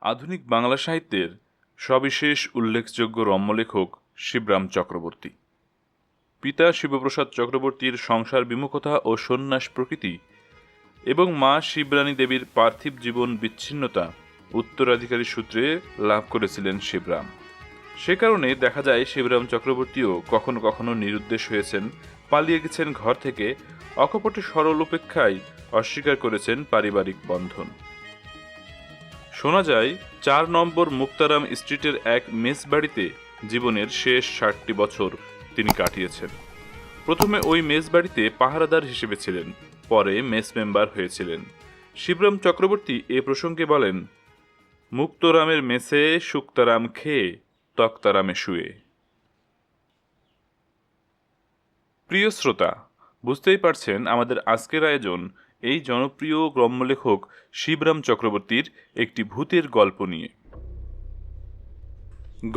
আধুনিক বাংলা সাহিত্যের সবিশেষ উল্লেখযোগ্য রম্যলেখক শিবরাম চক্রবর্তী। পিতা শিবপ্রসাদ চক্রবর্তীর সংসার বিমুখতা ও সন্ন্যাস প্রকৃতি এবং মা শিবরানী দেবীর পার্থিব জীবন বিচ্ছিন্নতা উত্তরাধিকারী সূত্রে লাভ করেছিলেন শিবরাম। সে কারণে দেখা যায় শিবরাম চক্রবর্তীও কখনো কখনো নিরুদ্দেশ হয়েছেন, পালিয়ে গেছেন ঘর থেকে, অকপটে সরল উপেক্ষায় অস্বীকার করেছেন পারিবারিক বন্ধন। শোনা যায় ৪ নম্বর মুক্তারাম স্ট্রিটের এক মেস বাড়িতে জীবনের শেষ ৬০টি বছর তিনি কাটিয়েছেন। প্রথমে ওই মেস বাড়িতে পাহারাদার হিসেবে ছিলেন, পরে মেস মেম্বার হয়েছিলেন। শিবরাম চক্রবর্তী এ প্রসঙ্গে বলেন, মুক্তরামের মেসে শুক্তারাম খেয়ে তক্তারামে শুয়ে। প্রিয় শ্রোতা, বুঝতেই পারছেন আমাদের আজকের আয়োজন এই জনপ্রিয় গ্রন্থলেখক শিবরাম চক্রবর্তীর একটি ভূতের গল্প নিয়ে।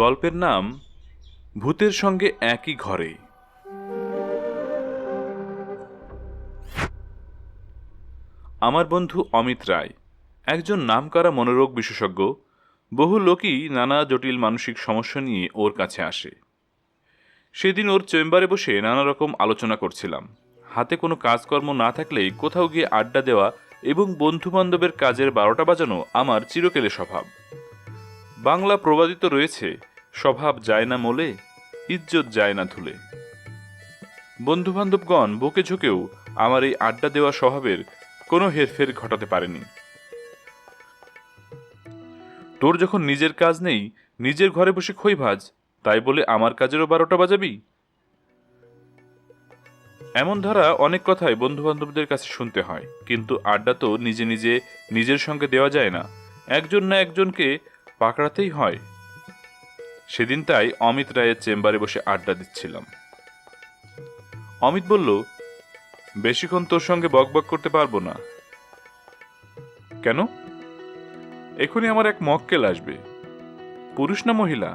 গল্পের নাম ভূতের সঙ্গে একই ঘরে। আমার বন্ধু অমিত রায় একজন নামকরা মনোরোগ বিশেষজ্ঞ। বহু লোকই নানা জটিল মানসিক সমস্যা নিয়ে ওর কাছে আসে। সেদিন ওর চেম্বারে বসে নানা রকম আলোচনা করছিলাম। হাতে কোনো কাজকর্ম না থাকলেই কোথাও গিয়ে আড্ডা দেওয়া এবং বন্ধুবান্ধবের কাজের ১২টা বাজানো আমার চিরকেলে স্বভাব। বাংলা প্রবাদিত রয়েছে, স্বভাব যায় না মোলে, ইজ্জত যায় না ধুলে। বন্ধুবান্ধবগণ বুকে ঝুঁকেও আমার এই আড্ডা দেওয়া স্বভাবের কোনো হেরফের ঘটাতে পারেনি। তোর যখন নিজের কাজ নেই, নিজের ঘরে বসে খই ভাজ, তাই বলে আমার কাজেরও ১২টা বাজাবি? এমন ধারা অনেক কথাই বন্ধুবান্ধবদের কাছে শুনতে হয়, কিন্তু আড্ডা তো নিজে নিজে নিজের সঙ্গে দেওয়া যায় না, একজন না একজনকে পাকড়াতেই হয়। সেদিন তাই অমিত রায়ের চেম্বারে বসে আড্ডা দিচ্ছিলাম। অমিত বলল, বেশিক্ষণ তোর সঙ্গে বকবক করতে পারবো না। কেন? এখনই আমার এক মক্কেল আসবে। পুরুষ না মহিলা?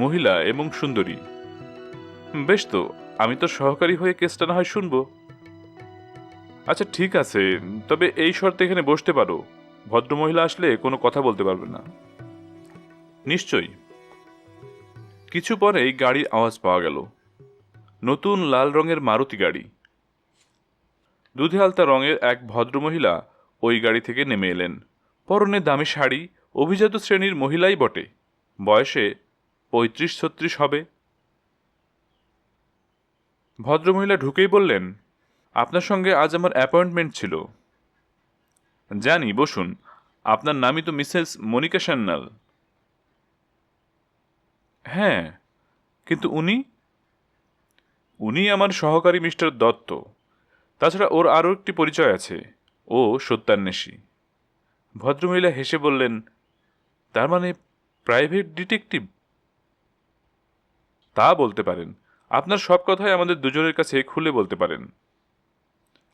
মহিলা এবং সুন্দরী। বেশ তো, আমি তো সহকারী হয়ে কেসটা না হয় শুনবো। আচ্ছা ঠিক আছে, তবে এই শর্তে এখানে বসতে পারো, ভদ্রমহিলা আসলে কোনো কথা বলতে পারবে না। নিশ্চয়ই। কিছু পরেই গাড়ির আওয়াজ পাওয়া গেল। নতুন লাল রঙের মারুতি গাড়ি। দুধে আলতা রঙের এক ভদ্রমহিলা ওই গাড়ি থেকে নেমে এলেন। পরনে দামি শাড়ি, অভিজাত শ্রেণীর মহিলাই বটে, বয়সে ৩৫-৩৬ হবে। ভদ্রমহিলা ঢুকেই বললেন, আপনার সঙ্গে আজ আমার অ্যাপয়েন্টমেন্ট ছিল। জানি, বসুন। আপনার নামই তো মিসেস মনিকা সান্যাল। হ্যাঁ, কিন্তু উনি আমার সহকারী মিস্টার দত্ত। তাছাড়া ওর আরও একটি পরিচয় আছে, ও সত্যান্বেষী। ভদ্রমহিলা হেসে বললেন, তার মানে প্রাইভেট ডিটেকটিভ? তা বলতে পারেন। আপনার সব কথাই আমাদের দুজনের কাছে খুলে বলতে পারেন।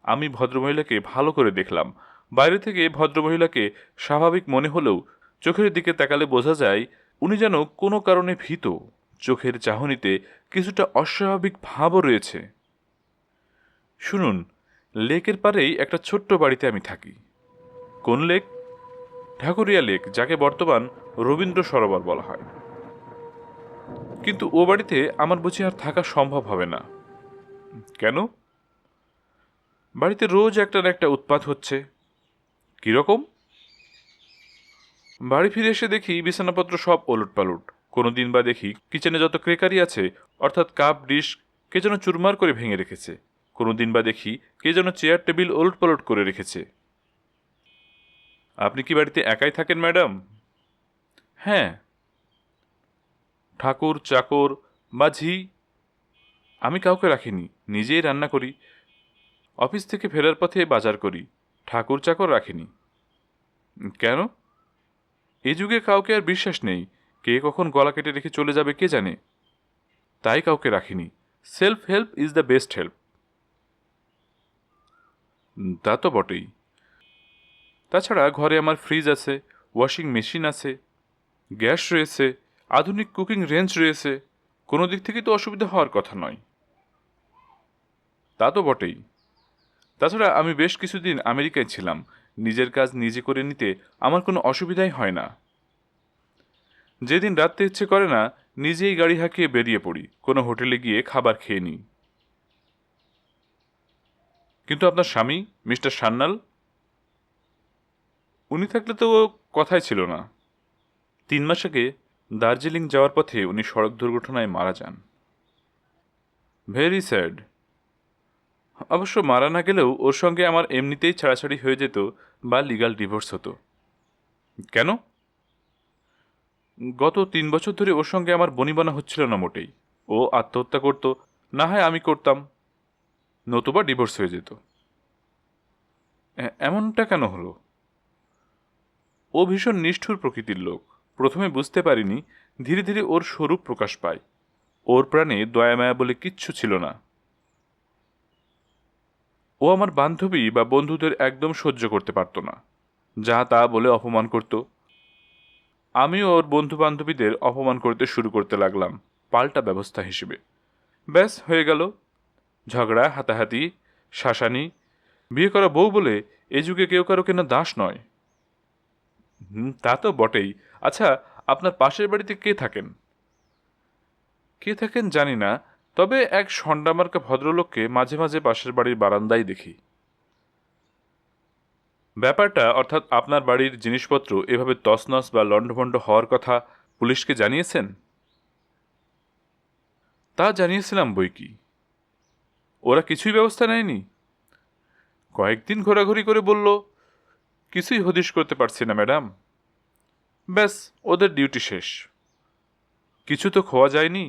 আমি ভদ্রমহিলাকে ভালো করে দেখলাম। বাইরে থেকে ভদ্রমহিলাকে স্বাভাবিক মনে হলেও চোখের দিকে তাকালে বোঝা যায় উনি যেন কোনো কারণে ভীত। চোখের চাহনিতে কিছুটা অস্বাভাবিক ভাবও রয়েছে। শুনুন, লেকের পাড়েই একটা ছোট্ট বাড়িতে আমি থাকি। কোন লেক? ঢাকুরিয়া লেক, যাকে বর্তমান রবীন্দ্র সরোবর বলা হয়। কিন্তু ও বাড়িতে আমার বুঝি আর থাকা সম্ভব হবে না। কেন? বাড়িতে রোজ একটা না একটা উৎপাত হচ্ছে। কিরকম? বাড়ি ফিরে এসে দেখি বিছানাপত্র সব ওলটপালট। কোনোদিন বা দেখি কিচেনে যত ক্রেকারি আছে, অর্থাৎ কাপ ডিশ, কে যেন চুরমার করে ভেঙে রেখেছে। কোনোদিন বা দেখি কে যেন চেয়ার টেবিল ওলটপালট করে রেখেছে। আপনি কি বাড়িতে একাই থাকেন ম্যাডাম? হ্যাঁ। ঠাকুর, চাকর বা ঝি? আমি কাউকে রাখিনি, নিজেই রান্না করি। অফিস থেকে ফেরার পথে বাজার করি। ঠাকুর চাকর রাখিনি। কেন? এ যুগে কাউকে আর বিশ্বাস নেই, কে কখন গলা কেটে রেখে চলে যাবে কে জানে। তাই কাউকে রাখিনি। Self help is the best help. তা তো বটেই। তাছাড়া ঘরে আমার ফ্রিজ আছে, ওয়াশিং মেশিন আছে, গ্যাস রয়েছে, আধুনিক কুকিং রেঞ্জ রয়েছে। কোনো দিক থেকে তো অসুবিধা হওয়ার কথা নয়। তা তো বটেই। তাছাড়া আমি বেশ কিছুদিন আমেরিকায় ছিলাম, নিজের কাজ নিজে করে নিতে আমার কোনো অসুবিধাই হয় না। যেদিন রাত্রে ইচ্ছে করে না, নিজেই গাড়ি হাঁকিয়ে বেরিয়ে পড়ি, কোনো হোটেলে গিয়ে খাবার খেয়ে নিই। কিন্তু আপনার স্বামী মিস্টার সান্যাল, উনি থাকলে তো কথাই ছিল না। 3 মাস আগে দার্জিলিং যাওয়ার পথে উনি সড়ক দুর্ঘটনায় মারা যান। Very sad. অবশ্য মারা না গেলেও ওর সঙ্গে আমার এমনিতেই ছাড়াছাড়ি হয়ে যেত বা লিগ্যাল ডিভোর্স হতো। কেন? গত 3 বছর ধরে ওর সঙ্গে আমার বনিবনা হচ্ছিল না মোটেই। ও আত্মহত্যা করত, না হয় আমি করতাম, নতুবা ডিভোর্স হয়ে যেত। এমনটা কেন হলো? ও ভীষণ নিষ্ঠুর প্রকৃতির লোক। প্রথমে বুঝতে পারিনি, ধীরে ধীরে ওর স্বরূপ প্রকাশ পায়। ওর প্রাণে দয়ামায়া বলে কিচ্ছু ছিল না। ও আমার বান্ধবী বা বন্ধুদের একদম সহ্য করতে পারত না, যা তা বলে অপমান করত। আমিও ওর বন্ধু বান্ধবীদের অপমান করতে শুরু করতে লাগলাম, পাল্টা ব্যবস্থা হিসেবে। ব্যাস হয়ে গেল ঝগড়া, হাতাহাতি, শাসানি। বিয়ে করা বউ বলে এ যুগে কেউ কারো কেনা দাস নয়। তা তো বটেই। আচ্ছা, আপনার পাশের বাড়িতে কে থাকেন? কে থাকেন জানি না, তবে এক সন্ডামার্কা ভদ্রলোককে মাঝে মাঝে পাশের বাড়ির বারান্দায় দেখি। ব্যাপারটা অর্থাৎ আপনার বাড়ির জিনিসপত্র এভাবে তছনছ বা লণ্ডভণ্ড হওয়ার কথা পুলিশকে জানিয়েছেন? তা জানিয়েছিলাম বই কি। ওরা কিছুই ব্যবস্থা নেয়নি? কয়েকদিন ঘোরাঘুরি করে বলল কিছুই হদিশ করতে পারছি না ম্যাডাম। ব্যাস, ওদের ডিউটি শেষ। কিছু তো খোয়া যায়নি,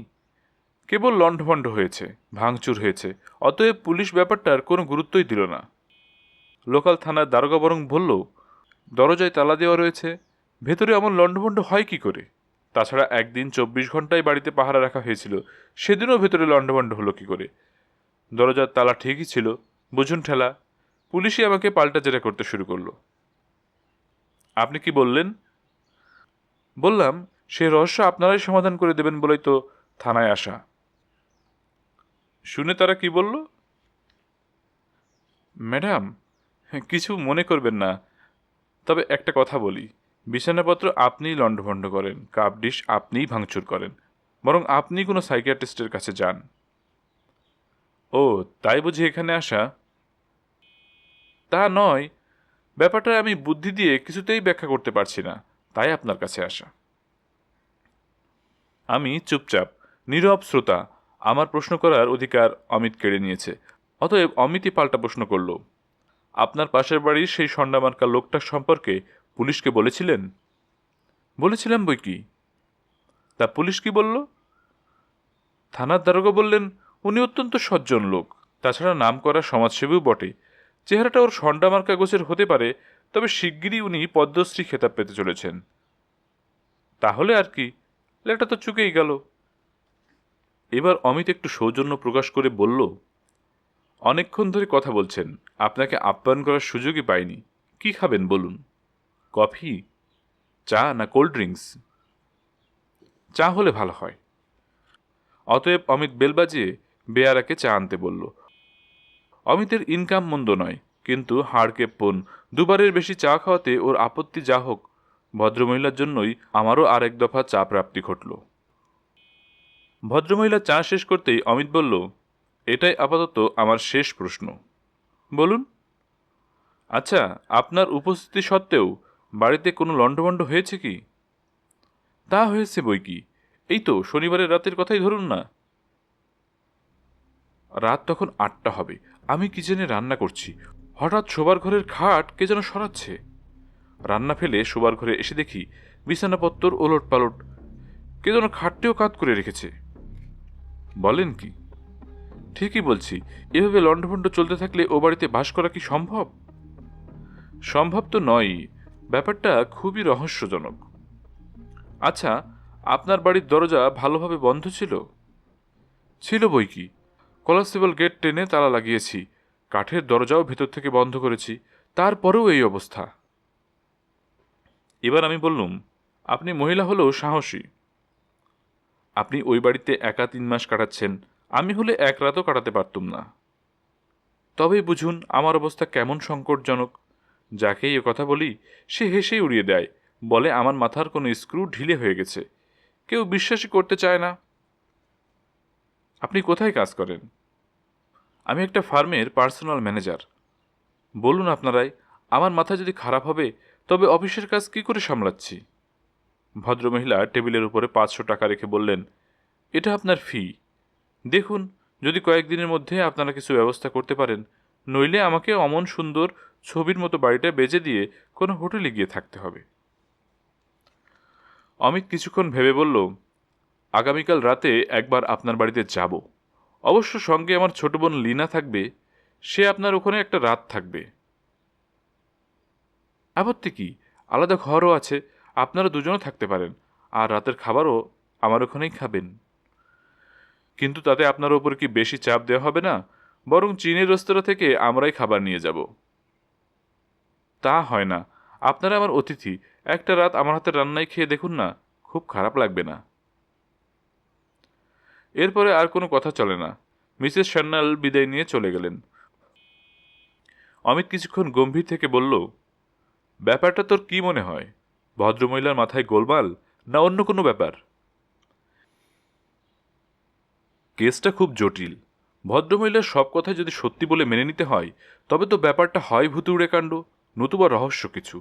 কেবল লণ্ডভণ্ড হয়েছে, ভাঙচুর হয়েছে। অতএব পুলিশ ব্যাপারটার কোনো গুরুত্বই দিল না। লোকাল থানার দারোগা বরং বলল দরজায় তালা দেওয়া রয়েছে, ভেতরে এমন লণ্ডভণ্ড হয় কি করে? তাছাড়া একদিন 24 ঘন্টায় বাড়িতে পাহারা রাখা হয়েছিল, সেদিনও ভেতরে লণ্ডভণ্ড হলো কি করে? দরজার তালা ঠিকই ছিল, বুঝুন ঠেলা। পুলিশই আমাকে পাল্টা জেরা করতে শুরু করলো। আপনি কি বললেন? বললাম সে রহস্য আপনারাই সমাধান করে দেবেন বলেই তো থানায় আসা। শুনে তারা কি বলল? ম্যাডাম, কিছু মনে করবেন না, তবে একটা কথা বলি। বিছানাপত্র আপনিই লণ্ডভণ্ড করেন, কাপ ডিশ আপনিই ভাঙচুর করেন, বরং আপনি কোনো সাইকিয়াট্রিস্টের কাছে যান। ও, তাই বুঝি এখানে আসা? তা নয়, ব্যাপারটা আমি বুদ্ধি দিয়ে কিছুতেই ব্যাখ্যা করতে পারছি না, তাই আপনার কাছে আসা। আমি চুপচাপ, নীরব শ্রোতা। আমার প্রশ্ন করার অধিকার অমিত কেড়ে নিয়েছে। অতএব অমিতই পাল্টা প্রশ্ন করল, আপনার পাশের বাড়ির সেই সন্ডামার্কা লোকটার সম্পর্কে পুলিশকে বলেছিলেন? বলেছিলাম বই কি। তা পুলিশ কি বলল? থানার দারোগা বললেন উনি অত্যন্ত সজ্জন লোক, তাছাড়া নামকরা সমাজসেবীও বটে। চেহারাটা ওর সন্ডামার্কা গোছের হতে পারে, তবে শিগগিরই উনি পদ্মশ্রী খেতাব পেতে চলেছেন। তাহলে আর কি, লেটা তো চুকেই গেল। এবার অমিত একটু সৌজন্য প্রকাশ করে বলল, অনেকক্ষণ ধরে কথা বলছেন, আপনাকে আপ্যায়ন করার সুযোগই পাইনি। কি খাবেন বলুন? কফি, চা না কোল্ড ড্রিঙ্কস? চা হলে ভালো হয়। অতএব অমিত বেল বাজিয়ে বেয়ারাকে চা আনতে বলল। অমিতের ইনকাম মন্দ নয়, কিন্তু হাড়কেপ্পন, দুবারের বেশি চা খাওয়াতে ওর আপত্তি যা হোক, ভদ্রমহিলার জন্যই আমারও আরেক দফা চা প্রাপ্তি ঘটল। ভদ্রমহিলা চা শেষ করতেই অমিত বলল, এটাই আপাতত আমার শেষ প্রশ্ন। বলুন। আচ্ছা, আপনার উপস্থিতি সত্ত্বেও বাড়িতে কোনো লণ্ডভণ্ড হয়েছে কি? তা হয়েছে বই কি। এই তো শনিবারের রাতের কথাই ধরুন না। রাত তখন 8টা হবে। আমি কিচেনে রান্না করছি। হঠাৎ শোবার ঘরের খাট কে যেন সরাচ্ছে। রান্না ফেলে শোবার ঘরে এসে দেখি বিছানাপত্তর ওলট পালট, কে যেন খাটটেও কাত করে রেখেছে। বলেন কি? ঠিকই বলছি। এভাবে লণ্ডভণ্ড চলতে থাকলে ও বাড়িতে বাস করা কি সম্ভব? সম্ভব তো নয়, ব্যাপারটা খুবই রহস্যজনক। আচ্ছা, আপনার বাড়ির দরজা ভালোভাবে বন্ধ ছিল? ছিল বই কি। কলাস্টেবল গেট টেনে তালা লাগিয়েছি, কাঠের দরজাও ভেতর থেকে বন্ধ করেছি, তারপরেও এই অবস্থা। এবার আমি বললুম, আপনি মহিলা হলেও সাহসী। আপনি ওই বাড়িতে একা 3 মাস কাটাচ্ছেন, আমি হলে এক রাতও কাটাতে পারতুম না। তবেই বুঝুন আমার অবস্থা কেমন সংকটজনক। যাকেই এ কথা বলি সে হেসেই উড়িয়ে দেয়, বলে আমার মাথার কোনো স্ক্রু ঢিলে হয়ে গেছে। কেউ বিশ্বাসই করতে চায় না। আপনি কোথায় কাজ করেন? আমি একটা ফার্মের পার্সোনাল ম্যানেজার। বলুন আপনারাই, আমার মাথা যদি খারাপ হবে তবে অফিসের কাজ কি করে সামলাচ্ছি? ভদ্রমহিলা টেবিলের উপরে 500 টাকা রেখে বললেন, এটা আপনার ফি। দেখুন, যদি কয়েকদিনের মধ্যে আপনারা কিছু ব্যবস্থা করতে পারেন, নইলে আমাকে অমন সুন্দর ছবির মতো বাড়িটা বেচে দিয়ে কোনো হোটেলে গিয়ে থাকতে হবে। অমিত কিছুক্ষণ ভেবে বলল, আগামীকাল রাতে একবার আপনার বাড়িতে যাব। অবশ্য সঙ্গে আমার ছোট বোন লিনা থাকবে, সে আপনার ওখানে একটা রাত থাকবে। আপত্তি কি? আলাদা ঘরও আছে, আপনারা দুজনও থাকতে পারেন, আর রাতের খাবারও আমার ওখানেই খাবেন। কিন্তু তাতে আপনার ওপর কি বেশি চাপ দেওয়া হবে না? বরং চীনের রেস্তোরাঁ থেকে আমরাই খাবার নিয়ে যাব। তা হয় না, আপনারা আমার অতিথি, একটা রাত আমার হাতের রান্নাই খেয়ে দেখুন না, খুব খারাপ লাগবে না। এরপরে আর কোনো কথা চলে না। মিসেস সান্যাল বিদায় নিয়ে চলে গেলেন। অমিত কিছুক্ষণ গম্ভীর থেকে বলল, ব্যাপারটা তোর কি মনে হয়? ভদ্রমহিলার মাথায় গোলমাল, না অন্য কোনো ব্যাপার? কেসটা খুব জটিল। ভদ্রমহিলার সব কথা যদি সত্যি বলে মেনে নিতে হয়, তবে তো ব্যাপারটা হয় ভুতুড়ে কাণ্ড, নতুবা রহস্য কিছু,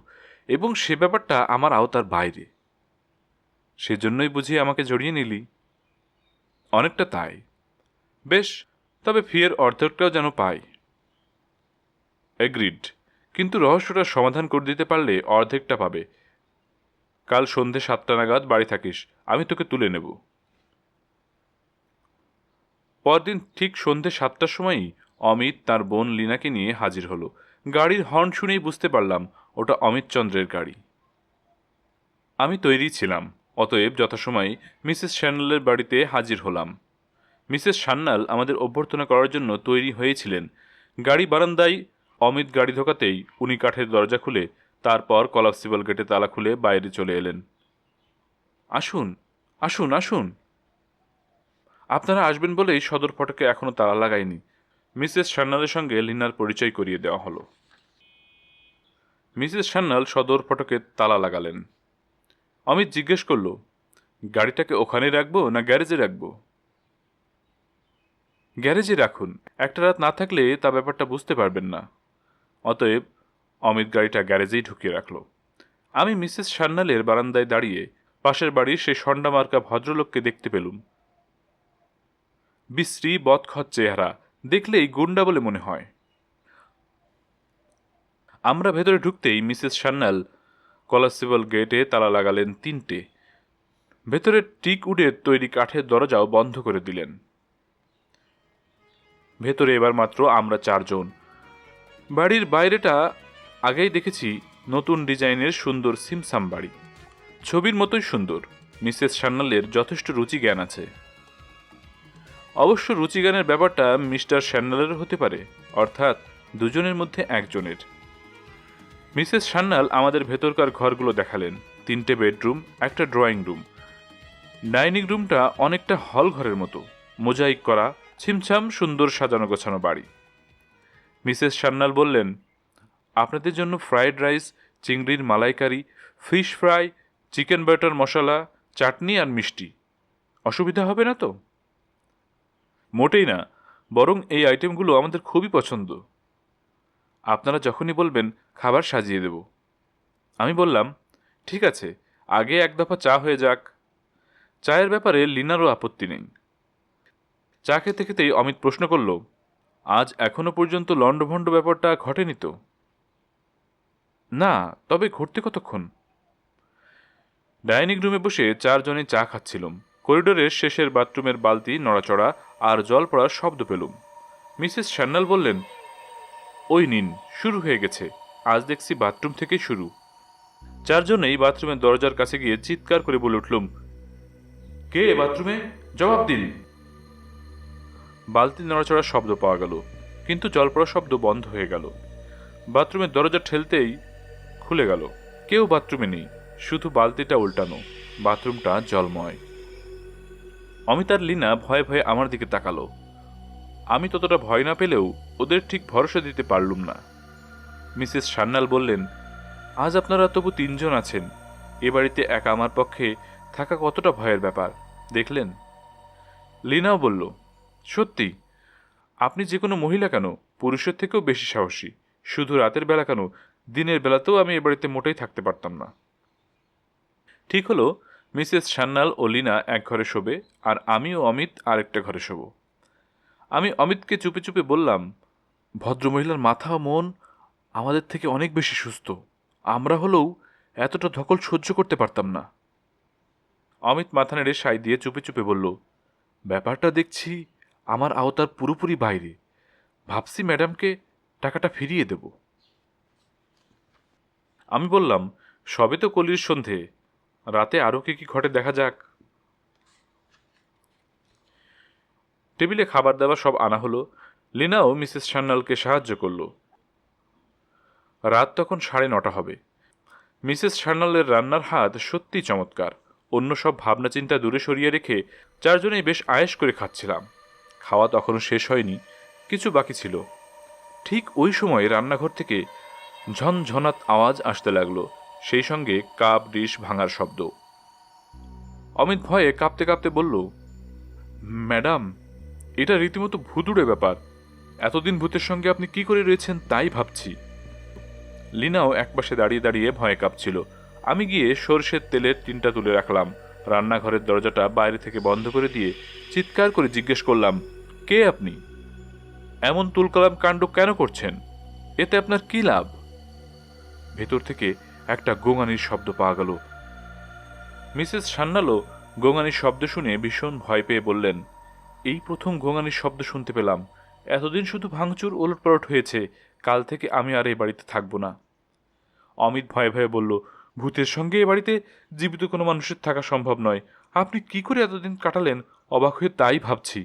এবং সে ব্যাপারটা আমার আওতার বাইরে। সেজন্যই বুঝি আমাকে জড়িয়ে নিলি? অনেকটা তাই। বেশ, তবে ফিয়ের অর্ধেকটাও যেন পাই। এগ্রিড। কিন্তু রহস্যটার সমাধান করে দিতে পারলে অর্ধেকটা পাবে। কাল সন্ধে 7টা নাগাদ বাড়ি থাকিস, আমি তোকে তুলে নেব। পরদিন ঠিক সন্ধে 7টার সময়ই অমিত তার বোন লীনাকে নিয়ে হাজির হলো। গাড়ির হর্ন শুনেই বুঝতে পারলাম ওটা অমিত চন্দ্রের গাড়ি। আমি তৈরি ছিলাম, অতএব যথাসময়ে মিসেস সান্যালের বাড়িতে হাজির হলাম। মিসেস সান্যাল আমাদের অভ্যর্থনা করার জন্য তৈরি হয়েছিলেন। গাড়ি বারান্দায় অমিত গাড়ি ঢোকাতেই উনি কাঠের দরজা খুলে, তারপর কলাপসিবল গেটে তালা খুলে বাইরে চলে এলেন। আসুন, আসুন, আসুন। আপনারা আসবেন বলেই সদর ফটকে এখনো তালা লাগায়নি। মিসেস সান্যালের সঙ্গে লিনার পরিচয় করিয়ে দেওয়া হলো। মিসেস সান্যাল সদর ফটকে তালা লাগালেন। অমিত জিজ্ঞেস করল, গাড়িটাকে ওখানে রাখবো না গ্যারেজে রাখবো? গ্যারেজে রাখুন, একটা রাত না থাকলে তা ব্যাপারটা বুঝতে পারবেন না। অতএব অমিত গাড়িটা গ্যারেজেই ঢুকিয়ে রাখল। আমি মিসেস সান্যালের বারান্দায় দাঁড়িয়ে পাশের বাড়ির সেই সন্ডামার্কা ভদ্রলোককে দেখতে পেলুম। বিশ্রী বদখত চেহারা, দেখলেই গুন্ডা বলে মনে হয়। আমরা ভেতরে ঢুকতেই মিসেস সান্যাল কলাপসিবল গেটে তালা লাগালেন 3টে। ভেতরে টিক উডের তৈরি কাঠের দরজাও বন্ধ করে দিলেন। ভেতরে এবার মাত্র আমরা 4 জন। বাড়ির বাইরেটা আগেই দেখেছি, নতুন ডিজাইনের সুন্দর সিমসাম বাড়ি, ছবির মতোই সুন্দর। মিসেস সান্যালের যথেষ্ট রুচি জ্ঞান আছে। অবশ্য রুচি জ্ঞানের ব্যাপারটা মিস্টার সান্যালের হতে পারে, অর্থাৎ দুজনের মধ্যে একজনের। মিসেস সান্যাল আমাদের ভেতরকার ঘরগুলো দেখালেন। 3টে বেডরুম, একটা ড্রয়িং রুম। ডাইনিং রুমটা অনেকটা হল ঘরের মতো, মোজাইক করা, ছিমছাম সুন্দর সাজানো গোছানো বাড়ি। মিসেস সান্যাল বললেন, আপনাদের জন্য ফ্রাইড রাইস, চিংড়ির মালাইকারি, ফিশ ফ্রাই, চিকেন বাটার মশলা, চাটনি আর মিষ্টি। অসুবিধা হবে না তো? মোটেই না, বরং এই আইটেমগুলো আমাদের খুবই পছন্দ। আপনারা যখনই বলবেন খাবার সাজিয়ে দেব। আমি বললাম, ঠিক আছে, আগে এক দফা চা হয়ে যাক। চায়ের ব্যাপারে লিনারও আপত্তি নেই। চা খেতে খেতেই অমিত প্রশ্ন করল, আজ এখনো পর্যন্ত লণ্ডভণ্ড ব্যাপারটা ঘটেনি তো? না, তবে ঘটতে কতক্ষণ? ডাইনিং রুমে বসে 4 জনে চা খাচ্ছিলাম। করিডোরের শেষের বাথরুমের বালতি নড়াচড়া আর জল পড়ার শব্দ পেলুম। মিসেস সান্যাল বললেন, ওই নিন, শুরু হয়ে গেছে, আজ দেখছি বাথরুম থেকেই শুরু। 4 জনেই বাথরুমের দরজার কাছে গিয়ে চিৎকার করে বলে উঠলুম, কে বাথরুমে? জবাব দিন। বালতি নড়াচড়ার শব্দ পাওয়া গেল, কিন্তু জল পড়ার শব্দ বন্ধ হয়ে গেল। বাথরুমের দরজা ঠেলতেই খুলে গেল। কেউ বাথরুমে নেই, শুধু বালতিটা উল্টানো, বাথরুমটা জলময়। অমিত আর লীনা ভয়ে ভয়ে আমার দিকে তাকালো। আমি ততটা ভয় না পেলেও ওদের ঠিক ভরসা দিতে পারলুম না। মিসেস সান্যাল বললেন, আজ আপনারা তবু 3 জন আছেন। এ বাড়িতে একা আমার পক্ষে থাকা কতটা ভয়ের ব্যাপার দেখলেন। লিনাও বলল, সত্যি, আপনি যে কোনো মহিলা কেন, পুরুষের থেকেও বেশি সাহসী। শুধু রাতের বেলা কেন, দিনের বেলাতেও আমি এ বাড়িতে মোটেই থাকতে পারতাম না। ঠিক হলো, মিসেস সান্যাল ও লিনা এক ঘরে শোবে, আর আমি ও অমিত আরেকটা ঘরে শোব। আমি অমিতকে চুপে চুপে বললাম, ভদ্রমহিলার মাথা ও মন আমাদের থেকে অনেক বেশি সুস্থ। আমরা হলেও এতটা ধকল সহ্য করতে পারতাম না। অমিত মাথা নেড়ে সাই দিয়ে চুপে চুপে বলল, ব্যাপারটা দেখছি আমার আওতার পুরোপুরি বাইরে। ভাবছি ম্যাডামকে টাকাটা ফিরিয়ে দেব। আমি বললাম, সবে তো কলির সন্ধে, রাতে আরও কি কি ঘটে দেখা যাক। টেবিলে খাবার দাবার সব আনা হলো। লিনাও মিসেস সান্যালকে সাহায্য করল। রাত তখন 9:30 হবে। মিসেস সান্যালের রান্নার হাত সত্যি চমৎকার। অন্য সব ভাবনা চিন্তা দূরে সরিয়ে রেখে 4 জনেই বেশ আয়েশ করে খাচ্ছিলাম। খাওয়া তখনও শেষ হয়নি, কিছু বাকি ছিল। ঠিক ওই সময় রান্নাঘর থেকে ঝনঝনাত আওয়াজ আসতে লাগলো, সেই সঙ্গে কাপ ডিশ ভাঙার শব্দ। অমিত ভয়ে কাঁপতে কাঁপতে বলল, ম্যাডাম, এটা রীতিমতো ভুতুড়ে ব্যাপার। এতদিন ভূতের সঙ্গে আপনি কি করে রয়েছেন তাই ভাবছি। লিনাও একপাশে দাঁড়িয়ে দাঁড়িয়ে ভয়ে কাঁপছিল। আমি গিয়ে সরষের তেলের টিনটা তুলে রাখলাম, রান্নাঘরের দরজাটা বাইরে থেকে বন্ধ করে দিয়ে চিৎকার করে জিজ্ঞেস করলাম, কে আপনি? এমন তুলকালাম কাণ্ড কেন করছেন? এতে আপনার কি লাভ? ভেতর থেকে একটা গোঙানির শব্দ পাওয়া গেল। মিসেস সান্যালও গোঙানির শব্দ শুনে ভীষণ ভয় পেয়ে বললেন, এই প্রথম গোঙানির শব্দ শুনতে পেলাম। এতদিন শুধু ভাঙচুর ওলটপালট হয়েছে, কাল থেকে আমি আর এই বাড়িতে থাকব না। অমিত ভয়ে ভয়ে বলল, ভূতের সঙ্গে এ বাড়িতে জীবিত কোনো মানুষের থাকা সম্ভব নয়। আপনি কি করে এতদিন কাটালেন, অবাক হয়ে তাই ভাবছি।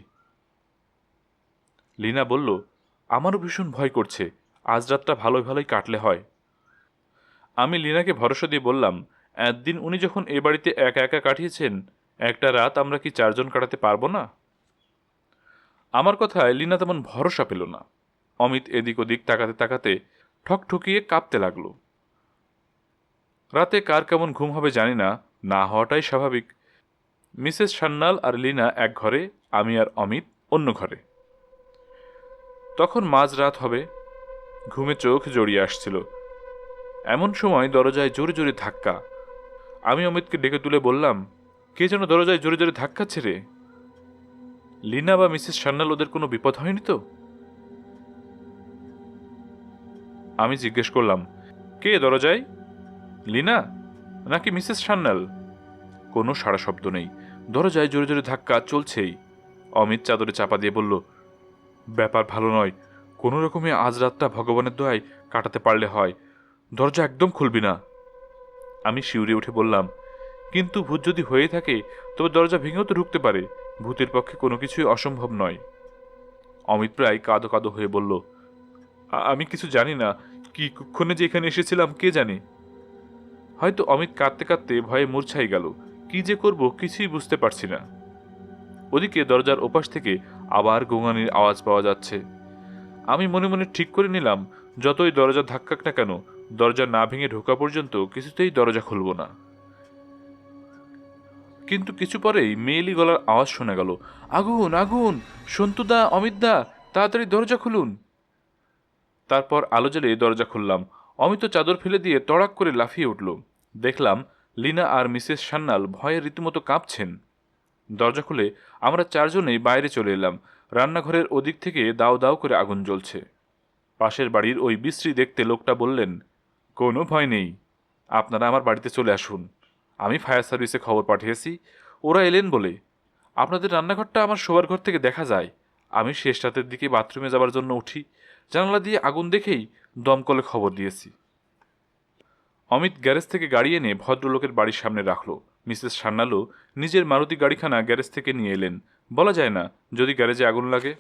লিনা বলল, আমারও ভীষণ ভয় করছে, আজ রাতটা ভালোই ভালোই কাটলে হয়। আমি লিনাকে ভরসা দিয়ে বললাম, একদিন উনি যখন এ বাড়িতে একা একা কাটিয়েছেন, একটা রাত আমরা কি 4 জন কাটাতে পারবো না? আমার কথায় লিনা তেমন ভরসা পেল না। অমিত এদিক ওদিক তাকাতে তাকাতে ঠকঠকিয়ে কাঁপতে লাগলো। রাতে কার কেমন ঘুম হবে জানি না, না হওয়াটাই স্বাভাবিক। মিসেস সান্যাল আর লিনা এক ঘরে, আমি আর অমিত অন্য ঘরে। তখন মাঝরাত হবে, ঘুমে চোখ জড়িয়ে আসছিল। এমন সময় দরজায় জোরে জোরে ধাক্কা। আমি অমিতকে ডেকে তুলে বললাম, কে যেন দরজায় জোরে জোরে ধাক্কাচ্ছে রে। লিনা বা মিসেস সান্যাল ওদের কোনো বিপদ হয়নি তো? আমি জিজ্ঞেস করলাম, কে দরজায়, লিনা নাকি মিসেস সান্যাল? কোনো সাড়া শব্দ নেই, দরজায় জোরে জোরে ধাক্কা চলছেই। অমিত চাদরে চাপা দিয়ে বলল, ব্যাপার ভালো নয়, কোনো রকমে আজ রাতটা ভগবানের দয়ায় কাটাতে পারলে হয়, দরজা একদম খুলবি না। আমি শিউরে উঠে বললাম, কিন্তু ভূত যদি হয়ে থাকে তবে দরজা ভেঙেও তো ঢুকতে পারে, ভূতের পক্ষে কোনো কিছুই অসম্ভব নয়। অমিত প্রায় কাঁদো কাঁদো হয়ে বলল, আমি কিছু জানি না, কি কুক্ষণে যে এখানে এসেছিলাম কে জানে। হয়তো অমিত কাঁদতে কাঁদতে ভয়ে মূর্ছাই গেল, কি যে করব কিছুই বুঝতে পারছি না। ওদিকে দরজার ওপাশ থেকে আবার গোঙানির আওয়াজ পাওয়া যাচ্ছে। আমি মনে মনে ঠিক করে নিলাম, যতই দরজা ধাক্কাক না কেন, দরজা না ভেঙে ঢোকা পর্যন্ত কিছুতেই দরজা খুলব না। কিন্তু কিছু পরেই মেয়েলি গলার আওয়াজ শোনা গেল, আগুন আগুন, সন্তুদা, অমিতদা, তাড়াতাড়ি দরজা খুলুন। তারপর আলো জ্বেলে দরজা খুললাম। অমিত চাদর ফেলে দিয়ে তড়াক করে লাফিয়ে উঠল। দেখলাম লিনা আর মিসেস সান্যাল ভয়ে রীতিমতো কাঁপছেন। দরজা খুলে আমরা 4 জনেই বাইরে চলে এলাম। রান্নাঘরের ওদিক থেকে দাও দাও করে আগুন জ্বলছে। পাশের বাড়ির ওই বিশ্রী দেখতে লোকটা বললেন, কোনো ভয় নেই, আপনারা আমার বাড়িতে চলে আসুন, আমি ফায়ার সার্ভিসে খবর পাঠিয়েছি, ওরা এলেন বলে। আপনাদের রান্নাঘরটা আমার শোবার ঘর থেকে দেখা যায়। আমি শেষ রাতের দিকে বাথরুমে যাবার জন্য উঠি, জানালা দিয়ে আগুন দেখেই দমকলে খবর দিয়েছি। অমিত গ্যারেজ থেকে গাড়ি এনে ভদ্রলোকের বাড়ির সামনে রাখল। মিসেস সান্যালও নিজের মারুতি গাড়িখানা গ্যারেজ থেকে নিয়ে এলেন। বলা যায় না যদি গ্যারেজে আগুন লাগে।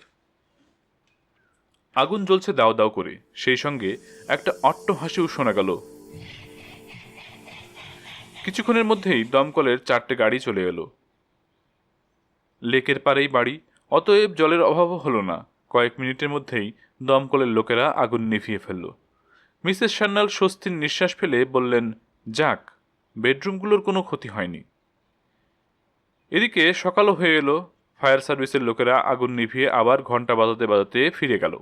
আগুন জ্বলছে দাও দাও করে, সেই সঙ্গে একটা অট্ট হাসিও শোনা গেল। কিছুক্ষণের মধ্যেই দমকলের 4টে গাড়ি চলে এলো। লেকের পাড়েই বাড়ি, অতএব জলের অভাবও হলো না। কয়েক মিনিটের মধ্যেই দমকলের লোকেরা আগুন নিভিয়ে ফেলল। মিসেস সান্যাল স্বস্তির নিঃশ্বাস ফেলে বললেন, যাক, বেডরুমগুলোর কোনো ক্ষতি হয়নি। এদিকে সকালও হয়ে এলো। ফায়ার সার্ভিসের লোকেরা আগুন নিভিয়ে আবার ঘন্টা বাজাতে বাজাতে ফিরে গেল।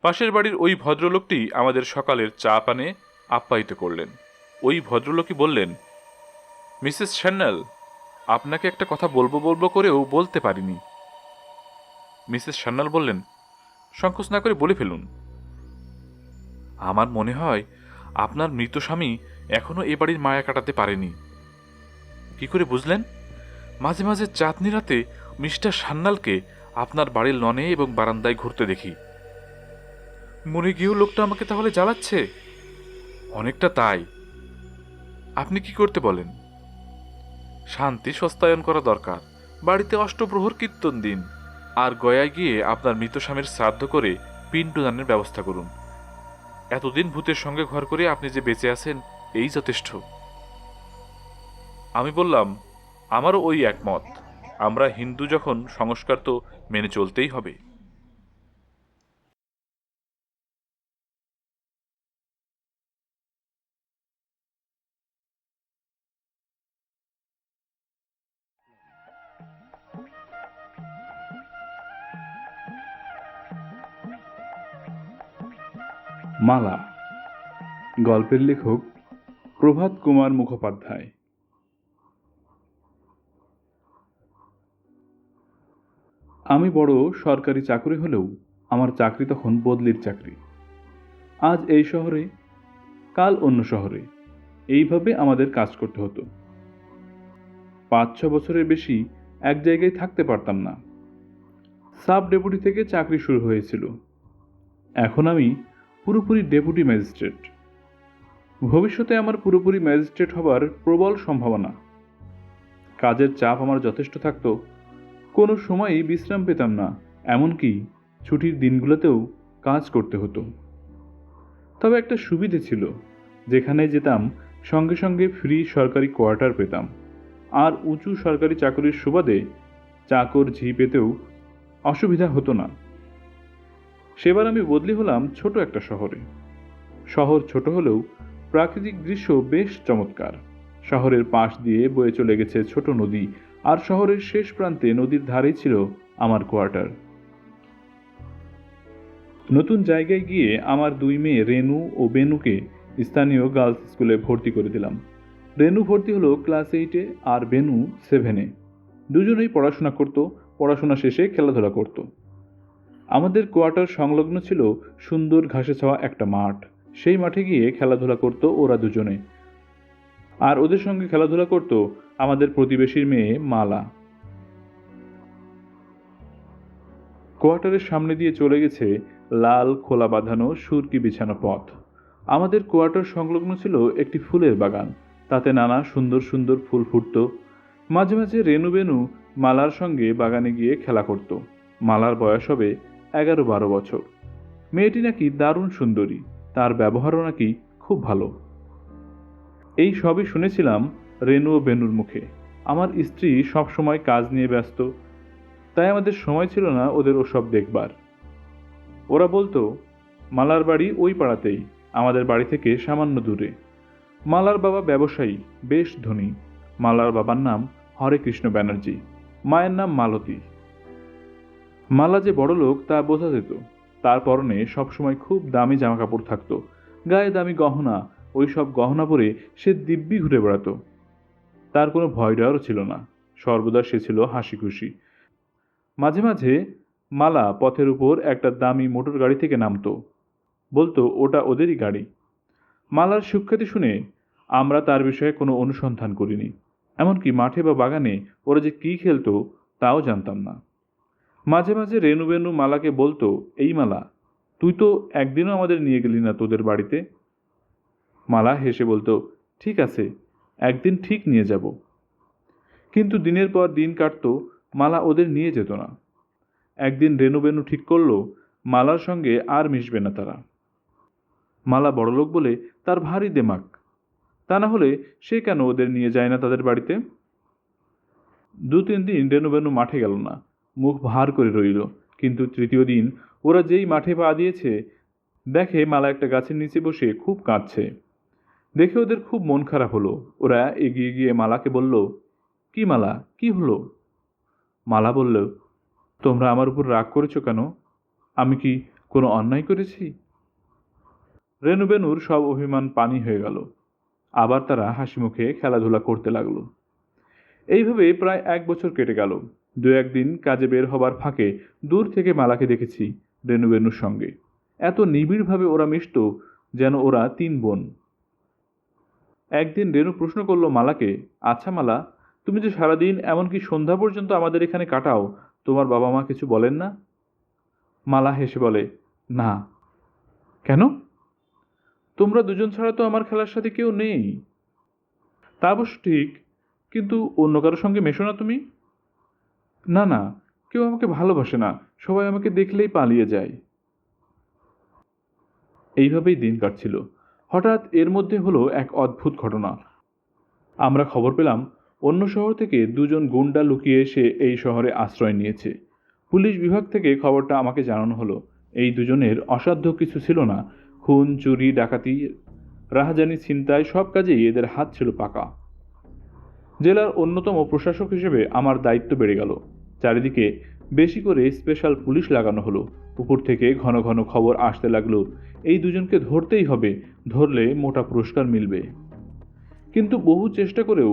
পাশের বাড়ির ওই ভদ্রলোকটি আমাদের সকালের চা পানে আপ্যায়িত করলেন। ওই ভদ্রলোকই বললেন, মিসেস সান্যাল, আপনাকে একটা কথা বলবো বলবো করেও বলতে পারিনি। মিসেস সান্যাল বললেন, সংকোচ না করে বলে ফেলুন। আমার মনে হয় আপনার মৃত স্বামী এখনো এ বাড়ির মায়া কাটাতে পারেনি। কি করে বুঝলেন? মাঝে মাঝে চাঁদনি রাতে মিস্টার সান্যালকে আপনার বাড়ির লনে এবং বারান্দায় ঘুরতে দেখি। মরে গিয়েও লোকটা আমাকে তাহলে জ্বালাচ্ছে? অনেকটা তাই। আপনি কি করতে বলেন? শান্তি সস্তায়ন করা দরকার। বাড়িতে অষ্টপ্রহর কীর্তন দিন, আর গয়ায় গিয়ে আপনার মৃত স্বামীর শ্রাদ্ধ করে পিণ্ডদানের ব্যবস্থা করুন। এতদিন ভূতের সঙ্গে ঘর করে আপনি যে বেঁচে আছেন, এই যথেষ্ট। আমি বললাম, আমারও ওই একমত। আমরা হিন্দু যখন, সংস্কার তো মেনে চলতেই হবে। মালা। গল্পের লেখক প্রভাত কুমার মুখোপাধ্যায়। আমি বড় সরকারি চাকরি হলেও আমার চাকরি তখন বদলির চাকরি। আজ এই শহরে, কাল অন্য শহরে, এইভাবে আমাদের কাজ করতে হতো। 5-6 বছরের বেশি এক জায়গায় থাকতে পারতাম না। সাব ডেপুটি থেকে চাকরি শুরু হয়েছিল। এখন আমি পুরোপুরি ডেপুটি ম্যাজিস্ট্রেট। ভবিষ্যতে আমার পুরোপুরি ম্যাজিস্ট্রেট হবার প্রবল সম্ভাবনা। কাজের চাপ আমার যথেষ্ট থাকতো। কোনো সময়ই বিশ্রাম পেতাম না, এমনকি ছুটির দিনগুলোতেও কাজ করতে হতো। তবে একটা সুবিধে ছিল, যেখানে যেতাম সঙ্গে সঙ্গে ফ্রি সরকারি কোয়ার্টার পেতাম, আর উঁচু সরকারি চাকরির সুবাদে চাকর ঝি পেতেও অসুবিধা হতো না। সেবার আমি বদলি হলাম ছোট একটা শহরে। শহর ছোট হলেও প্রাকৃতিক দৃশ্য বেশ চমৎকার। শহরের পাশ দিয়ে বয়ে চলে গেছে ছোট নদী, আর শহরের শেষ প্রান্তে নদীর ধারেই ছিল আমার কোয়ার্টার। নতুন জায়গায় গিয়ে আমার 2 মেয়ে রেনু ও বেনুকে স্থানীয় গার্লস স্কুলে ভর্তি করে দিলাম। রেনু ভর্তি হলো ক্লাস 8-এ আর বেনু 7-এ। দুজনেই পড়াশোনা করত, পড়াশোনা শেষে খেলাধুলা করত। আমাদের কোয়ার্টার সংলগ্ন ছিল সুন্দর ঘাসে ছাওয়া একটা মাঠ। সেই মাঠে গিয়ে খেলাধুলা করত ওরা দুজনে, আর ওদের সঙ্গে খেলাধুলা করত আমাদের প্রতিবেশীর মেয়ে মালা। কোয়ার্টারের সামনে দিয়ে চলে গেছে লাল খোলা বাঁধানো সুরকি বিছানো পথ। আমাদের কোয়ার্টার সংলগ্ন ছিল একটি ফুলের বাগান, তাতে নানা সুন্দর সুন্দর ফুল ফুটত। মাঝে মাঝে রেনু বেনু মালার সঙ্গে বাগানে গিয়ে খেলা করত। মালার বয়স হবে 11-12 বছর। মেয়েটি নাকি দারুণ সুন্দরী, তার ব্যবহারও নাকি খুব ভালো। এই সবই শুনেছিলাম রেনু ও বেনুর মুখে। আমার স্ত্রী সবসময় কাজ নিয়ে ব্যস্ত, তাই আমাদের সময় ছিল না ওদের ওসব দেখবার। ওরা বলতো, মালার বাড়ি ওই পাড়াতেই, আমাদের বাড়ি থেকে সামান্য দূরে। মালার বাবা ব্যবসায়ী, বেশ ধনী। মালার বাবার নাম হরে কৃষ্ণ ব্যানার্জি, মায়ের নাম মালতী। মালা যে বড় লোক তা বোঝা যেত। তার পরনে সবসময় খুব দামি জামাকাপড় থাকতো, গায়ে দামি গহনা। ওই সব গহনা পরে সে দিব্যি ঘুরে বেড়াতো। তার কোনো ভয় ডরও ছিল না, সর্বদা সে ছিল হাসি খুশি। মাঝে মাঝে মালা পথের উপর একটা দামি মোটর গাড়ি থেকে নামতো, বলতো ওটা ওদেরই গাড়ি। মালার সুখ্যাতি শুনে আমরা তার বিষয়ে কোনো অনুসন্ধান করিনি, এমনকি মাঠে বা বাগানে ওরা যে কী খেলতো তাও জানতাম না। মাঝে মাঝে রেনু বেনু মালাকে বলতো, এই মালা, তুই তো একদিনও আমাদের নিয়ে গেলি না তোদের বাড়িতে। মালা হেসে বলতো, ঠিক আছে, একদিন ঠিক নিয়ে যাব। কিন্তু দিনের পর দিন কাটতো, মালা ওদের নিয়ে যেত না। একদিন রেনু বেনু ঠিক করলো মালার সঙ্গে আর মিশবে না তারা। মালা বড়লোক বলে তার ভারী দেমাক, তা না হলে সে কেন ওদের নিয়ে যায় না তাদের বাড়িতে। 2-3 দিন রেনু বেনু মাঠে গেল না, মুখ ভার করে রইল। কিন্তু তৃতীয় দিন ওরা যেই মাঠে পা দিয়েছে, দেখে মালা একটা গাছের নিচে বসে খুব কাঁদছে। দেখে ওদের খুব মন খারাপ হলো। ওরা এগিয়ে গিয়ে মালাকে বলল, কি মালা, কি হলো? মালা বলল, তোমরা আমার উপর রাগ করেছো কেন? আমি কি কোনো অন্যায় করেছি? রেনুবেনুর সব অভিমান পানি হয়ে গেল। আবার তারা হাসি মুখে খেলাধুলা করতে লাগলো। এইভাবে প্রায় 1 বছর কেটে গেল। দু একদিন কাজে বের হবার ফাঁকে দূর থেকে মালাকে দেখেছি রেনুবেনুর সঙ্গে। এত নিবিড়ভাবে ওরা মিশত যেন ওরা 3 বোন। একদিন রেনু প্রশ্ন করলো মালাকে, আচ্ছা মালা, তুমি যে সারাদিন এমনকি সন্ধ্যা পর্যন্ত আমাদের এখানে কাটাও, তোমার বাবা মা কিছু বলেন না? মালা হেসে বলে, না। কেন? তোমরা দুজন ছাড়া তো আমার খেলার সাথে কেউ নেই। তা অবশ্য ঠিক, কিন্তু অন্য কারোর সঙ্গে মেশো না তুমি? না না, কেউ আমাকে ভালোবাসে না, সবাই আমাকে দেখলেই পালিয়ে যায়। এইভাবেই দিন কাটছিল। হঠাৎ এর মধ্যে হলো এক অদ্ভুত ঘটনা। আমরা খবর পেলাম অন্য শহর থেকে 2জন গুন্ডা লুকিয়ে এসে এই শহরে আশ্রয় নিয়েছে। পুলিশ বিভাগ থেকে খবরটা আমাকে জানানো হলো। এই দুজনের অসাধ্য কিছু ছিল না। খুন, চুরি, ডাকাতি, রাহাজানি, ছিনতাই সব কাজেই এদের হাত ছিল পাকা। জেলার অন্যতম প্রশাসক হিসেবে আমার দায়িত্ব বেড়ে গেল। চারিদিকে বেশি করে স্পেশাল পুলিশ লাগানো হলো। উপর থেকে ঘন ঘন খবর আসতে লাগলো, এই দুজনকে ধরতেই হবে, ধরলে মোটা পুরস্কার মিলবে। কিন্তু বহু চেষ্টা করেও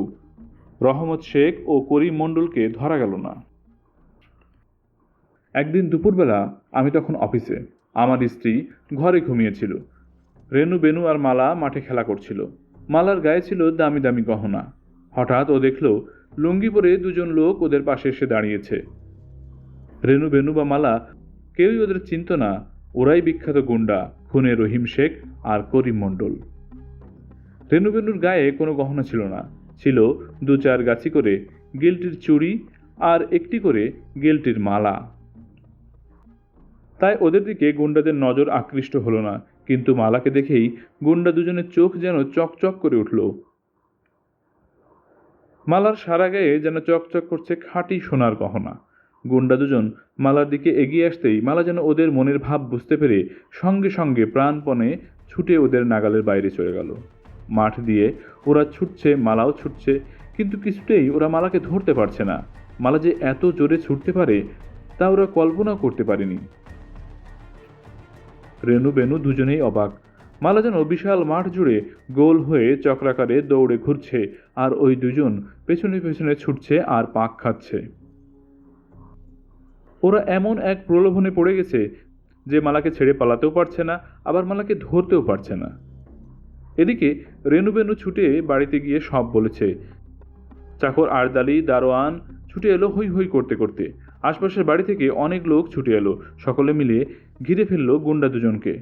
রহমত শেখ ও করিম মণ্ডলকে ধরা গেল না। একদিন দুপুরবেলা আমি তখন অফিসে, আমার স্ত্রী ঘরে ঘুমিয়েছিল। রেনু, বেনু আর মালা মাঠে খেলা করছিল। মালার গায়ে ছিল দামি দামি গহনা। হঠাৎ ও দেখল লুঙ্গি পরে 2জন লোক ওদের পাশে এসে দাঁড়িয়েছে। রেনু, বেনু বা মালা কেউই ওদের চিনত না। ওরাই বিখ্যাত গুন্ডা, খুনে রহিম শেখ আর করিম মণ্ডল। রেনু বেনুর গায়ে কোনো গহনা ছিল না, ছিল 2-4 গাছি করে গিল্টির চুড়ি আর একটি করে গিল্টির মালা। তাই ওদের দিকে গুন্ডাদের নজর আকৃষ্ট হলো না, কিন্তু মালাকে দেখেই গুন্ডা দুজনের চোখ যেন চকচক করে উঠল। মালার সারা গায়ে যেন চকচক করছে খাঁটি সোনার গহনা। গুন্ডা দুজন মালার দিকে এগিয়ে আসতেই মালা যেন ওদের মনের ভাব বুঝতে পেরে সঙ্গে সঙ্গে প্রাণপণে ছুটে ওদের নাগালের বাইরে চলে গেল। মাঠ দিয়ে ওরা ছুটছে, মালাও ছুটছে, কিন্তু কিছুতেই ওরা মালাকে ধরতে পারছে না। মালা যে এত জোরে ছুটতে পারে তা ওরা কল্পনাও করতে পারেনি। রেনু, বেনু দুজনেই অবাক। মালা যেন বিশাল মাঠ জুড়ে গোল হয়ে চক্রাকারে দৌড়ে ঘুরছে, আর ওই দুজন পেছনে পেছনে ছুটছে আর পাক খাচ্ছে। ওরা এমন এক প্রলোভনে পড়ে গেছে যে মালাকে ছেড়ে পালাতেও পারছে না, আবার মালাকে ধরতেও পারছে না। এদিকে রেনু, বেনু ছুটে বাড়িতে গিয়ে সব বলেছে। চাকর, আরদালি, দারোয়ান ছুটে এলো হৈ হৈ করতে করতে। আশপাশের বাড়ি থেকে অনেক লোক ছুটে এলো। সকলে মিলে ঘিরে ফেললো গুন্ডা দুজনকে।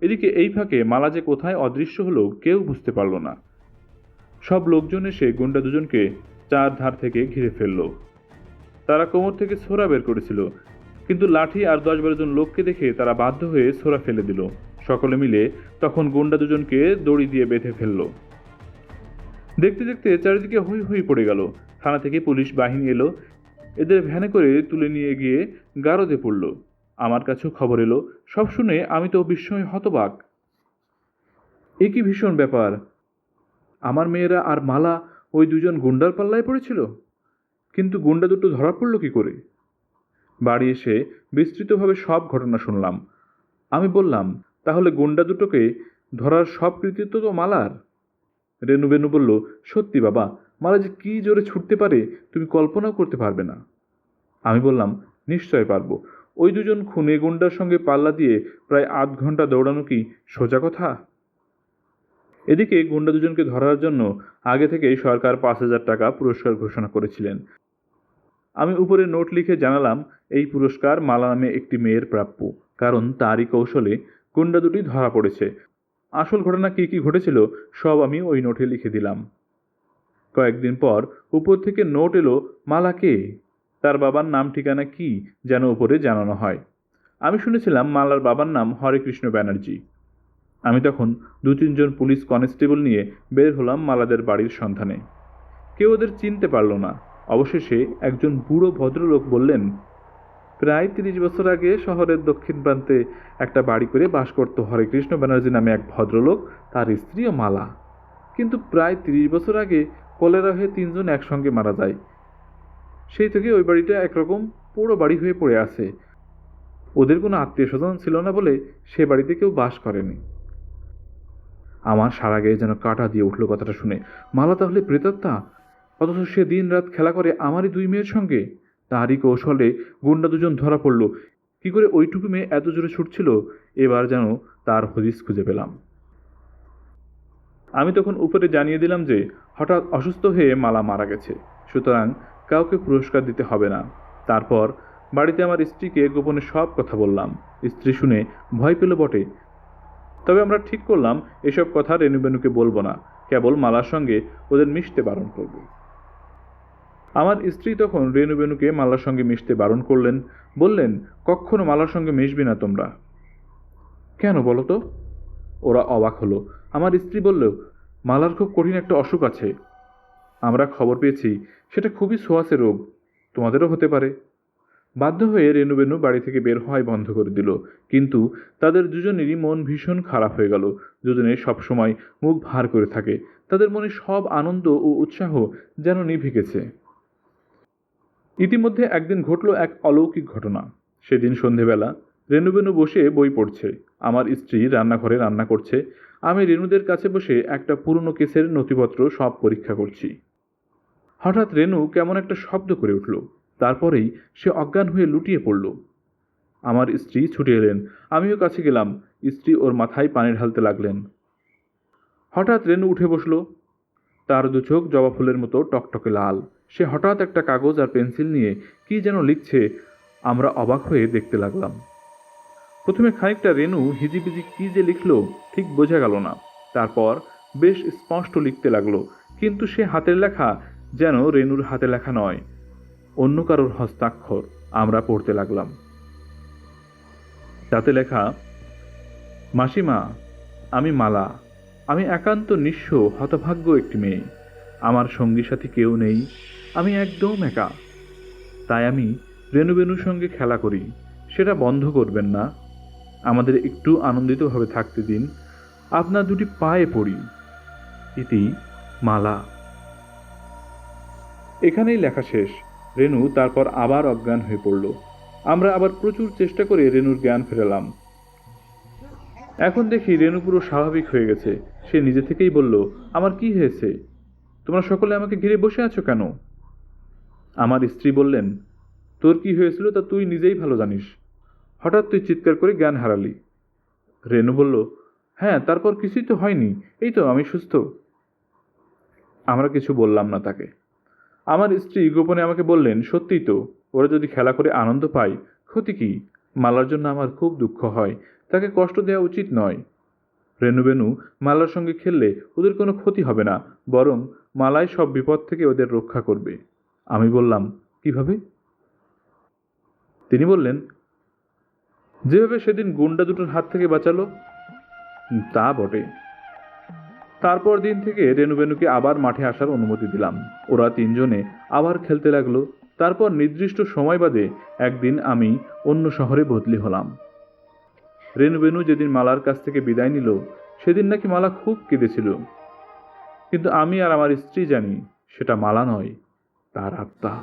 এদিকে এই ফাঁকে মালা যে কোথায় অদৃশ্য হলো কেউ বুঝতে পারল না। সব লোকজন এসে গুন্ডা দুজনকে 4 ধার থেকে ঘিরে ফেলল। তারা কোমর থেকে ছোরা বের করেছিল, কিন্তু লাঠি আর 10-12 জন লোককে দেখে তারা বাধ্য হয়ে ছোরা ফেলে দিল। সকলে মিলে তখন গুন্ডা দুজনকে দড়ি দিয়ে বেঁধে ফেলল। দেখতে দেখতে চারিদিকে হৈ হৈ পড়ে গেল। থানা থেকে পুলিশ বাহিনী এলো, এদের ভ্যানে করে তুলে নিয়ে গিয়ে গারদে পড়ল। আমার কাছেও খবর এলো। সব শুনে আমি তো বিস্ময়ে হতবাক। এ কি ভীষণ ব্যাপার! আমার মেয়েরা আর মালা ওই 2জন গুন্ডার পাল্লায় পড়েছিল, কিন্তু গুন্ডা দুটো ধরা পড়ল কি করে? বাড়ি এসে বিস্তৃতভাবে সব ঘটনা শুনলাম। আমি বললাম, তাহলে গুন্ডা দুটোকে ধরার সব কৃতিত্ব তো মালার? রেনু, বেনু বলল, সত্যি বাবা, মালা যে কি জোরে ছুটতে পারে তুমি কল্পনাও করতে পারবে না। আমি বললাম, নিশ্চয় পারবো। ওই 2জন খুনে গুন্ডার সঙ্গে পাল্লা দিয়ে প্রায় 8 ঘন্টা দৌড়ানো কি সোজা কথা? এদিকে গুন্ডা দুজনকে ধরার জন্য আগে থেকেই সরকার 5,000 টাকা পুরস্কার ঘোষণা করেছিলেন। আমি উপরে নোট লিখে জানালাম এই পুরস্কার মালা নামে একটি মেয়ের প্রাপ্য, কারণ তারই কৌশলে গুন্ডা দুটি ধরা পড়েছে। আসল ঘটনা কি কি ঘটেছিল সব আমি ওই নোটে লিখে দিলাম। কয়েকদিন পর উপর থেকে নোট এলো, মালা কে, তার বাবার নাম ঠিকানা কি যেন উপরে জানানো হয়। আমি শুনেছিলাম মালার বাবার নাম হরেকৃষ্ণ ব্যানার্জি। আমি তখন 2-3 জন পুলিশ কনস্টেবল নিয়ে বের হলাম মালাদের বাড়ির সন্ধানে। কেউ ওদের চিনতে পারল না। অবশেষে একজন বুড়ো ভদ্রলোক বললেন, প্রায় 30 বছর আগে শহরের দক্ষিণ প্রান্তে একটা বাড়ি করে বাস করত হরেকৃষ্ণ ব্যানার্জি নামে এক ভদ্রলোক, তার স্ত্রী ও মালা। কিন্তু প্রায় 30 বছর আগে কলেরা হয়ে 3জন একসঙ্গে মারা যায়। সেই থেকে ওই বাড়িটা একরকম পুরো বাড়ি হয়ে পড়ে আছে। ওদের কোনো আত্মীয় স্বজন ছিল না বলে সে বাড়িতে কেউ বাস করেনি। আমার সারা গায়ে যেন কাঁটা দিয়ে উঠল কথাটা শুনে। মালা তাহলে প্রেতাত্মা? অথচ সে দিন রাত খেলা করে আমারই 2 মেয়ের সঙ্গে। তারই কৌশলে গুন্ডা দুজন ধরা পড়ল। কি করে ওইটুকু মেয়ে এত জোরে ছুটছিল, এবার যেন তার হদিস খুঁজে পেলাম। আমি তখন উপরে জানিয়ে দিলাম যে হঠাৎ অসুস্থ হয়ে মালা মারা গেছে, সুতরাং কাউকে পুরস্কার দিতে হবে না। তারপর বাড়িতে আমার স্ত্রীকে গোপনে সব কথা বললাম। স্ত্রী শুনে ভয় পেল বটে, তবে আমরা ঠিক করলাম এসব কথা রেনুবেনুকে বলবো না, কেবল মালার সঙ্গে ওদের মিশতে বারণ করব। আমার স্ত্রী তখন রেনুবেনুকে মালার সঙ্গে মিশতে বারণ করলেন, বললেন, কখনো মালার সঙ্গে মিশবি না তোমরা। কেন বলো তো? ওরা অবাক হলো। আমার স্ত্রী বলল, মালার খুব কঠিন একটা অসুখ আছে। আমরা খবর পেয়েছি সেটা খুবই ছোঁয়াচে রোগ, তোমাদেরও হতে পারে। বাধ্য হয়ে রেনুবেনু বাড়ি থেকে বের হওয়াই বন্ধ করে দিল। কিন্তু তাদের দুজনেরই মন ভীষণ খারাপ হয়ে গেল। দুজনে সবসময় মুখ ভার করে থাকে। তাদের মনে সব আনন্দ ও উৎসাহ যেন নিভে গেছে। ইতিমধ্যে একদিন ঘটল এক অলৌকিক ঘটনা। সেদিন সন্ধেবেলা রেনুবেনু বসে বই পড়ছে, আমার স্ত্রী রান্নাঘরে রান্না করছে। আমি রেনুদের কাছে বসে একটা পুরনো কেসের নথিপত্র সব পরীক্ষা করছি। হঠাৎ রেনু কেমন একটা শব্দ করে উঠল। তারপরেই সে অজ্ঞান হয়ে লুটিয়ে পড়ল। আমার স্ত্রী ছুটে এলেন, আমিও কাছে গেলাম। স্ত্রী ওর মাথায় পানি ঢালতে লাগলেন। হঠাৎ রেনু উঠে বসল। তার দু চোখ জবা ফুলের মতো টকটকে লাল। সে হঠাৎ একটা কাগজ আর পেন্সিল নিয়ে কি যেন লিখছে। আমরা অবাক হয়ে দেখতে লাগলাম। প্রথমে খানিকটা রেনু হিজিবিজি কি যে লিখল ঠিক বোঝা গেল না। তারপর বেশ স্পষ্ট লিখতে লাগলো, কিন্তু সে হাতের লেখা যেন রেনুর হাতে লেখা নয়, অন্য কারোর হস্তাক্ষর। আমরা পড়তে লাগলাম। তাতে লেখা, মাসিমা, আমি মালা। আমি একান্ত নিঃস্ব হতভাগ্য একটি মেয়ে। আমার সঙ্গী সাথী কেউ নেই, আমি একদম একা। তাই আমি রেনুবেনুর সঙ্গে খেলা করি, সেটা বন্ধ করবেন না। আমাদের একটু আনন্দিতভাবে থাকতে দিন। আপনার দুটি পায়ে পড়ি। ইতি মালা। এখানেই লেখা শেষ। রেনু তারপর আবার অজ্ঞান হয়ে পড়ল। আমরা আবার প্রচুর চেষ্টা করে রেনুর জ্ঞান ফেরালাম। এখন দেখি রেনু পুরো স্বাভাবিক হয়ে গেছে। সে নিজে থেকেই বলল, আমার কি হয়েছে? তোমরা সকলে আমাকে ঘিরে বসে আছো কেন? আমার স্ত্রী বললেন, তোর কি হয়েছিল তা তুই নিজেই ভালো জানিস। হঠাৎ তুই চিৎকার করে জ্ঞান হারালি। রেনু বলল, হ্যাঁ, তারপর কিছুই তো হয়নি, এই তো আমি সুস্থ। আমরা কিছু বললাম না তাকে। আমার স্ত্রী গোপনে আমাকে বললেন, সত্যিই তো, ওরা যদি খেলা করে আনন্দ পায়, ক্ষতি কি? মালার জন্য আমার খুব দুঃখ হয়, তাকে কষ্ট দেওয়া উচিত নয়। রেনুবেনু মালার সঙ্গে খেললে ওদের কোনো ক্ষতি হবে না, বরং মালাই সব বিপদ থেকে ওদের রক্ষা করবে। আমি বললাম, কিভাবে? তিনি বললেন, যেভাবে সেদিন গুন্ডা দুটোর হাত থেকে বাঁচালো। তা বটে। তারপর দিন থেকে রেনুবেনুকে আবার মাঠে আসার অনুমতি দিলাম। ওরা 3জনে আবার খেলতে লাগলো। তারপর নির্দিষ্ট সময় বাদে একদিন আমি অন্য শহরে বদলি হলাম। রেনুবেনু যেদিন মালার কাছ থেকে বিদায় নিল, সেদিন নাকি মালা খুব কেঁদেছিল। কিন্তু আমি আর আমার স্ত্রী জানি সেটা মালা নয়, তার আত্মা।